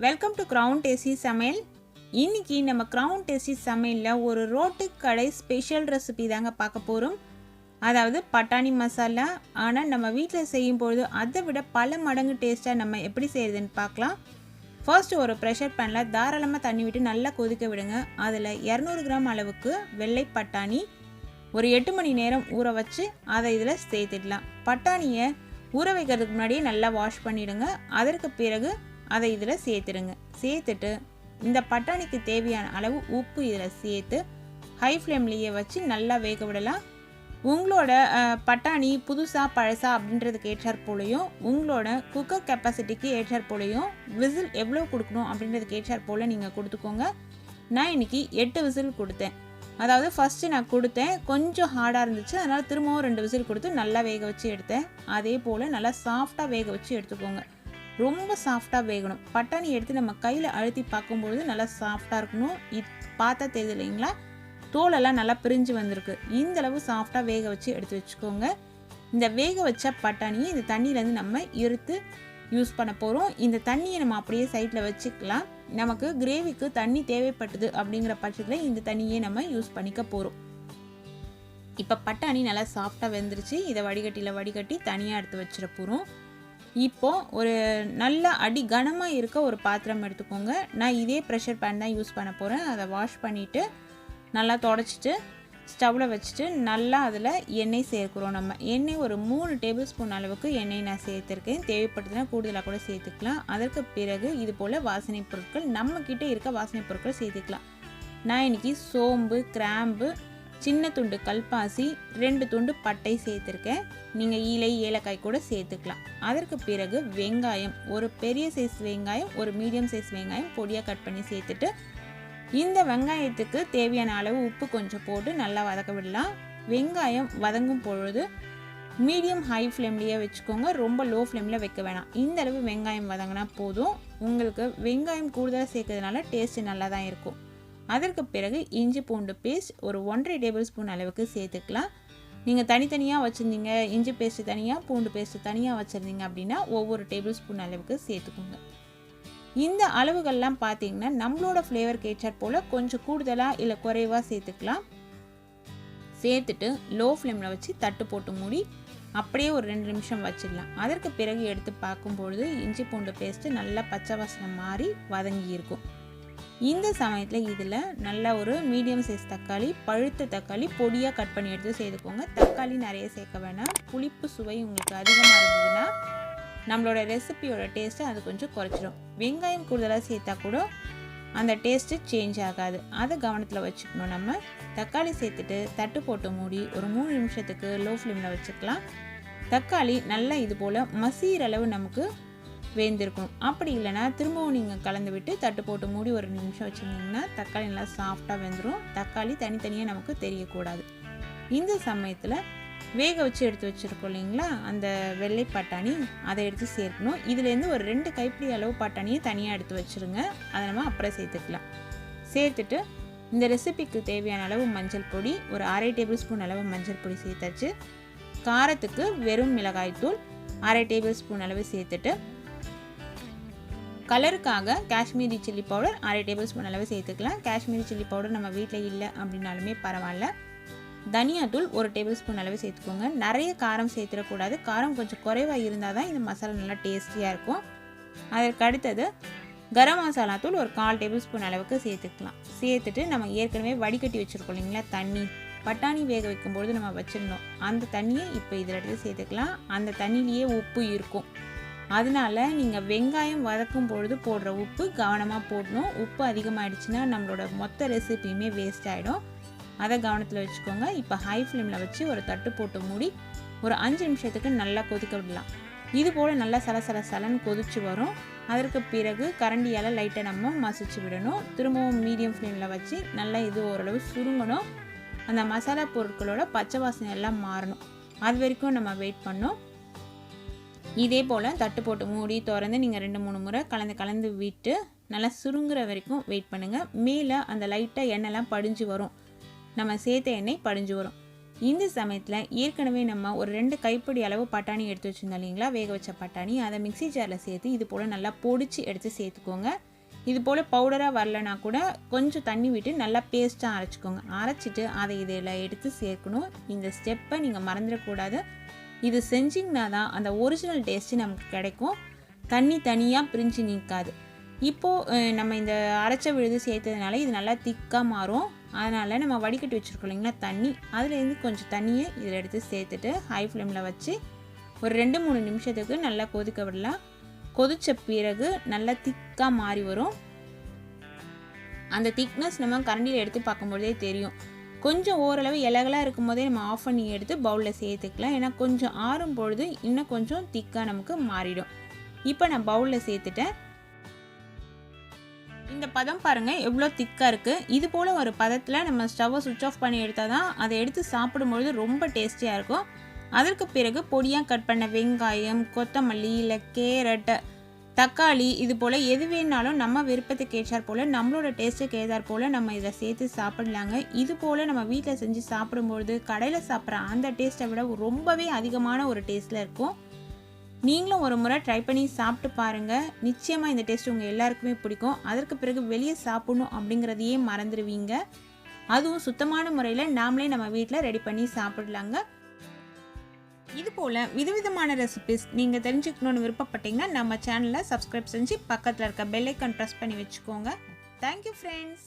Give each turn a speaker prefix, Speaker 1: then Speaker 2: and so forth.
Speaker 1: Welcome to crown tasty சமையல். இன்னைக்கு நம்ம கிரவுன் டேஸ்டி சமையலில் ஒரு ரோட்டு கடை ஸ்பெஷல் ரெசிபி தாங்க பார்க்க போகிறோம். அதாவது பட்டாணி மசாலா. ஆனால் நம்ம வீட்டில் செய்யும்பொழுது அதை விட பல மடங்கு டேஸ்ட்டாக நம்ம எப்படி செய்கிறதுன்னு பார்க்கலாம். ஃபர்ஸ்ட் ஒரு ப்ரெஷர் பேனில் தாராளமாக தண்ணி விட்டு நல்லா கொதிக்க விடுங்க. அதில் 200 கிராம் அளவுக்கு வெள்ளை பட்டாணி ஒரு 8 மணி நேரம் ஊற வச்சு அதை இதில் சேர்த்துடலாம். பட்டாணியை ஊற வைக்கிறதுக்கு முன்னாடியே நல்லா வாஷ் பண்ணிவிடுங்க. அதற்கு பிறகு அதை இதில் சேர்த்துடுங்க. சேர்த்துட்டு இந்த பட்டாணிக்கு தேவையான அளவு உப்பு இதில் சேர்த்து ஹை ஃப்ளேம்லேயே வச்சு நல்லா வேக விடலாம். உங்களோட பட்டாணி புதுசாக பழசா அப்படின்றதுக்கு ஏற்றாற் போலையும் உங்களோட குக்கர் கெப்பாசிட்டிக்கு ஏற்றாற் போலையும் விசில் எவ்வளோ கொடுக்கணும் அப்படின்றதுக்கு ஏற்றாற் போல் நீங்கள் கொடுத்துக்கோங்க. நான் இன்றைக்கி 8 விசில் கொடுத்தேன். அதாவது ஃபஸ்ட்டு நான் கொடுத்தேன், கொஞ்சம் ஹார்டாக இருந்துச்சு, அதனால் திரும்பவும் 2 விசில் கொடுத்து நல்லா வேக வச்சு எடுத்தேன். அதே போல் நல்லா சாஃப்டாக வேக வச்சு எடுத்துக்கோங்க. ரொம்ப சாஃப்டாக வேகணும். பட்டாணி எடுத்து நம்ம கையில் அழுத்தி பார்க்கும்பொழுது நல்லா சாஃப்டாக இருக்கணும். பார்த்தா தெரியுது இல்லைங்களா, தோலெல்லாம் நல்லா பிரிஞ்சு வந்திருக்கு. இந்தளவு சாஃப்டாக வேக வச்சு எடுத்து வச்சுக்கோங்க. இந்த வேக வச்ச பட்டாணியை இந்த தண்ணியிலேருந்து நம்ம எடுத்து யூஸ் பண்ண போகிறோம். இந்த தண்ணியை நம்ம அப்படியே சைடில் வச்சுக்கலாம். நமக்கு கிரேவிக்கு தண்ணி தேவைப்பட்டது அப்படிங்கிற பட்சத்தில் இந்த தண்ணியை நம்ம யூஸ் பண்ணிக்க போகிறோம். இப்போ பட்டாணி நல்லா சாஃப்டாக வெந்துருச்சு. இதை வடிகட்டி தனியாக எடுத்து வச்சிட போகிறோம். இப்போது ஒரு நல்ல அடி கனமாக இருக்க ஒரு பாத்திரம் எடுத்துக்கோங்க. நான் இதே ப்ரெஷர் பேன் தான் யூஸ் பண்ண போகிறேன். அதை வாஷ் பண்ணிவிட்டு நல்லா தொடச்சிட்டு ஸ்டவ்வில் வச்சுட்டு நல்லா அதில் எண்ணெய் சேர்க்குறோம். நம்ம எண்ணெய் ஒரு 3 டேபிள் ஸ்பூன் அளவுக்கு எண்ணெய் நான் சேர்த்துருக்கேன். தேவைப்படுதுன்னா கூடுதலாக கூட சேர்த்துக்கலாம். அதற்கு பிறகு இது போல் வாசனை பொருட்கள், நம்மக்கிட்ட இருக்க வாசனை பொருட்கள் சேர்த்துக்கலாம். நான் இன்றைக்கி சோம்பு, கிராம்பு, சின்ன துண்டு கல்பாசி, 2 துண்டு பட்டை சேர்த்துருக்கேன். நீங்கள் இலை, ஏலக்காய் கூட சேர்த்துக்கலாம். அதற்கு பிறகு வெங்காயம், ஒரு பெரிய சைஸ் வெங்காயம், ஒரு மீடியம் சைஸ் வெங்காயம் பொடியாக கட் பண்ணி சேர்த்துட்டு இந்த வெங்காயத்துக்கு தேவையான அளவு உப்பு கொஞ்சம் போட்டு நல்லா வதக்க விடலாம். வெங்காயம் வதங்கும் பொழுது மீடியம் ஹை ஃப்ளேம்லேயே வச்சுக்கோங்க. ரொம்ப லோ ஃப்ளேமில் வைக்க வேணாம். இந்த அளவு வெங்காயம் வதங்கினா போதும். உங்களுக்கு வெங்காயம் கூடுதலாக சேர்க்கறதுனால டேஸ்ட்டு நல்லா தான் இருக்கும். அதற்கு பிறகு இஞ்சி பூண்டு பேஸ்ட் ஒரு 1.5 டேபிள் ஸ்பூன் அளவுக்கு சேர்த்துக்கலாம். நீங்கள் தனித்தனியாக வச்சுருந்தீங்க, இஞ்சி பேஸ்ட்டு தனியாக, பூண்டு பேஸ்ட்டு தனியாக வச்சுருந்தீங்க அப்படின்னா ஒவ்வொரு டேபிள் ஸ்பூன் அளவுக்கு சேர்த்துக்கோங்க. இந்த அளவுகள்லாம் பார்த்தீங்கன்னா நம்மளோட ஃப்ளேவருக்கு ஏற்றாற் போல் கொஞ்சம் கூடுதலாக இல்லை குறைவாக சேர்த்துக்கலாம். சேர்த்துட்டு லோ ஃப்ளேமில் வச்சு தட்டு போட்டு மூடி அப்படியே ஒரு 2 நிமிஷம் வச்சிடலாம். அதற்கு பிறகு எடுத்து பார்க்கும்பொழுது இஞ்சி பூண்டு பேஸ்ட்டு நல்லா பச்சை வாசனை மாறி வதங்கி இருக்கும். இந்த சமயத்தில் இதில் நல்ல ஒரு மீடியம் சைஸ் தக்காளி, பழுத்த தக்காளி பொடியாக கட் பண்ணி எடுத்து சேர்த்துக்கோங்க. தக்காளி நிறைய சேர்க்க வேணாம். புளிப்பு சுவை உங்களுக்கு அதிகமாக இருந்ததுன்னா நம்மளோட ரெசிபியோட டேஸ்ட்டை அது கொஞ்சம் குறைச்சிடும். வெங்காயம் கூடுதலாக சேர்த்தா கூட அந்த டேஸ்ட்டு சேஞ்ச் ஆகாது. அதை கவனத்தில் வச்சுக்கணும். நம்ம தக்காளி சேர்த்துட்டு தட்டு போட்டு மூடி ஒரு 3 நிமிஷத்துக்கு லோ ஃப்ளேமில் வச்சுக்கலாம். தக்காளி நல்லா இது போல் மசிகிற அளவு நமக்கு வேந்திருக்கணும். அப்படி இல்லைனா திரும்பவும் நீங்கள் கலந்து விட்டு தட்டு போட்டு மூடி ஒரு 2 நிமிஷம் வச்சுருந்தீங்கன்னா தக்காளி நல்லா சாஃப்டாக வெந்துடும். தக்காளி தனித்தனியாக நமக்கு தெரியக்கூடாது. இந்த சமயத்தில் வேக வச்சு எடுத்து வச்சுருக்கோம் இல்லைங்களா, அந்த வெள்ளை பட்டாணி, அதை எடுத்து சேர்க்கணும். இதுலேருந்து ஒரு 2 கைப்பிடி அளவு பட்டாணியை தனியாக எடுத்து வச்சுருங்க. அதை நம்ம அப்புறம் சேர்த்துக்கலாம். சேர்த்துட்டு இந்த ரெசிபிக்கு தேவையான அளவு மஞ்சள் பொடி ஒரு 1/2 டேபிள் ஸ்பூன் அளவு மஞ்சள் பொடி சேர்த்தாச்சு. காரத்துக்கு வெறும் மிளகாய்த்தூள் 1/2 டேபிள் ஸ்பூன் அளவு சேர்த்துட்டு கலருக்காக Kashmiri chilli powder 1/2 table spoon அளவு சேர்த்துக்கலாம். காஷ்மீரி சில்லி பவுடர் நம்ம வீட்டில் இல்லை அப்படின்னாலுமே பரவாயில்ல. தனியாத்தூள் 1 டேபிள் ஸ்பூன் அளவு சேர்த்துக்கோங்க. நிறைய காரம் சேர்த்துடக்கூடாது. காரம் கொஞ்சம் குறைவாக இருந்தால் தான் இந்த மசாலா நல்லா டேஸ்டியாக இருக்கும். அதற்கு அடுத்தது கரம் மசாலா தூள் ஒரு 1/4 டேபிள் ஸ்பூன் அளவுக்கு சேர்த்துக்கலாம். சேர்த்துட்டு நம்ம ஏற்கனவே வடிகட்டி வச்சுருக்கோம் இல்லைங்களா தண்ணி, பட்டாணி வேக வைக்கும்பொழுது நம்ம வச்சுருந்தோம், அந்த தண்ணியை இப்போ இதில் எடுத்து சேர்த்துக்கலாம். அந்த தண்ணியிலேயே உப்பு இருக்கும். அதனால நீங்கள் வெங்காயம் வதக்கும் பொழுது போடுற உப்பு கவனமாக போடணும். உப்பு அதிகமாகிடுச்சுன்னா நம்மளோட மொத்த ரெசிபியுமே வேஸ்ட் ஆகிடும். அதை கவனத்தில் வச்சுக்கோங்க. இப்போ ஹை ஃப்ளேமில் வச்சு ஒரு தட்டு போட்டு மூடி ஒரு 5 நிமிஷத்துக்கு நல்லா கொதிக்க விடலாம். இது போல் நல்லா சலன்னு கொதிச்சு வரும். அதற்கு பிறகு கரண்டியால் லைட்டாக நம்ம மசிச்சு விடணும். திரும்பவும் மீடியம் ஃப்ளேமில் வச்சு நல்லா இது ஓரளவு சுருங்கணும். அந்த மசாலா பொருட்களோட பச்சை வாசனை எல்லாம் மாறணும். அது வரைக்கும் நம்ம வெயிட் பண்ணோம். இதே போல் தட்டு போட்டு மூடி திறந்து நீங்கள் 2-3 முறை கலந்து விட்டு நல்லா சுருங்குற வரைக்கும் வெயிட் பண்ணுங்கள். மேலே அந்த லைட்டாக எண்ணெய்லாம் படிஞ்சு வரும். நம்ம சேர்த்த எண்ணெய் படிஞ்சு வரும். இந்த சமயத்தில் ஏற்கனவே நம்ம ஒரு 2 கைப்பிடி அளவு பட்டாணி எடுத்து வச்சுருந்தோம் இல்லைங்களா, வேக வச்ச பட்டாணி. அதை மிக்ஸி ஜாரில் சேர்த்து இது போல் நல்லா பொடிச்சு எடுத்து சேர்த்துக்கோங்க. இது போல் பவுடராக வரலனா கூட கொஞ்சம் தண்ணி விட்டு நல்லா பேஸ்ட்டாக அரைச்சிக்கோங்க. அரைச்சிட்டு அதை இதில் எடுத்து சேர்க்கணும். இந்த ஸ்டெப்பை நீங்கள் மறந்துடக்கூடாது. இது செஞ்சிங்கன்னா தான் அந்த ஒரிஜினல் டேஸ்ட்டு நமக்கு கிடைக்கும். தண்ணி தனியாக பிரிஞ்சு நிற்காது. இப்போது நம்ம இந்த அரைச்ச விழுது சேர்த்ததுனால இது நல்லா திக்காக மாறும். அதனால் நம்ம வடிகட்டி வச்சுருக்கோம் இல்லைங்களா தண்ணி, அதுலேருந்து கொஞ்சம் தண்ணியை இதில் எடுத்து சேர்த்துட்டு ஹை ஃப்ளேமில் வச்சு ஒரு 2-3 நிமிஷத்துக்கு நல்லா கொதிக்க விடலாம். கொதித்த பிறகு நல்லா திக்காக மாறி வரும். அந்த திக்னஸ் நம்ம கரண்டியில் எடுத்து பார்க்கும்போதே தெரியும். கொஞ்சம் ஓரளவு இலகலாக இருக்கும் போதே நம்ம ஆஃப் பண்ணி எடுத்து பவுலில் சேர்த்துக்கலாம். ஏன்னா கொஞ்சம் ஆறும் பொழுது இன்னும் கொஞ்சம் திக்காக நமக்கு மாறிடும். இப்போ நான் பவுலில் சேர்த்துட்டேன். இந்த பதம் பாருங்கள் எவ்வளோ திக்காக இருக்குது. இது போல் ஒரு பதத்தில் நம்ம ஸ்டவ்வை சுவிட்ச் ஆஃப் பண்ணி எடுத்தால் தான் அதை எடுத்து சாப்பிடும்பொழுது ரொம்ப டேஸ்டியாக இருக்கும். அதற்கு பிறகு பொடியாக கட் பண்ண வெங்காயம், கொத்தமல்லி, இல்லை கேரட், தக்காளி இது போல் எது வேணாலும் நம்ம விருப்பத்துக்கு ஏற்றார் போல், நம்மளோட டேஸ்ட்டுக்கு ஏற்றார் போல் நம்ம இதை சேர்த்து சாப்பிடலாங்க. இது போல் நம்ம வீட்டில் செஞ்சு சாப்பிடும்பொழுது கடையில் சாப்பிட்ற அந்த டேஸ்ட்டை விட ரொம்பவே அதிகமான ஒரு டேஸ்ட்டில் இருக்கும். நீங்களும் ஒரு முறை ட்ரை பண்ணி சாப்பிட்டு பாருங்கள். நிச்சயமாக இந்த டேஸ்ட் உங்கள் எல்லாருக்குமே பிடிக்கும். அதற்கு பிறகு வெளியே சாப்பிடணும் அப்படிங்கிறதையே மறந்துடுவீங்க. அதுவும் சுத்தமான முறையில் நாமளே நம்ம வீட்டில் ரெடி பண்ணி சாப்பிடலாங்க. இது போல் விதவிதமான ரெசிபிஸ் நீங்கள் தெரிஞ்சுக்கணுன்னு விருப்பப்பட்டீங்கன்னா நம்ம சேனலை சப்ஸ்கிரைப் செஞ்சு பக்கத்தில் இருக்க பெல் ஐக்கான் ப்ரெஸ் பண்ணி வச்சுக்கோங்க. Thank you friends.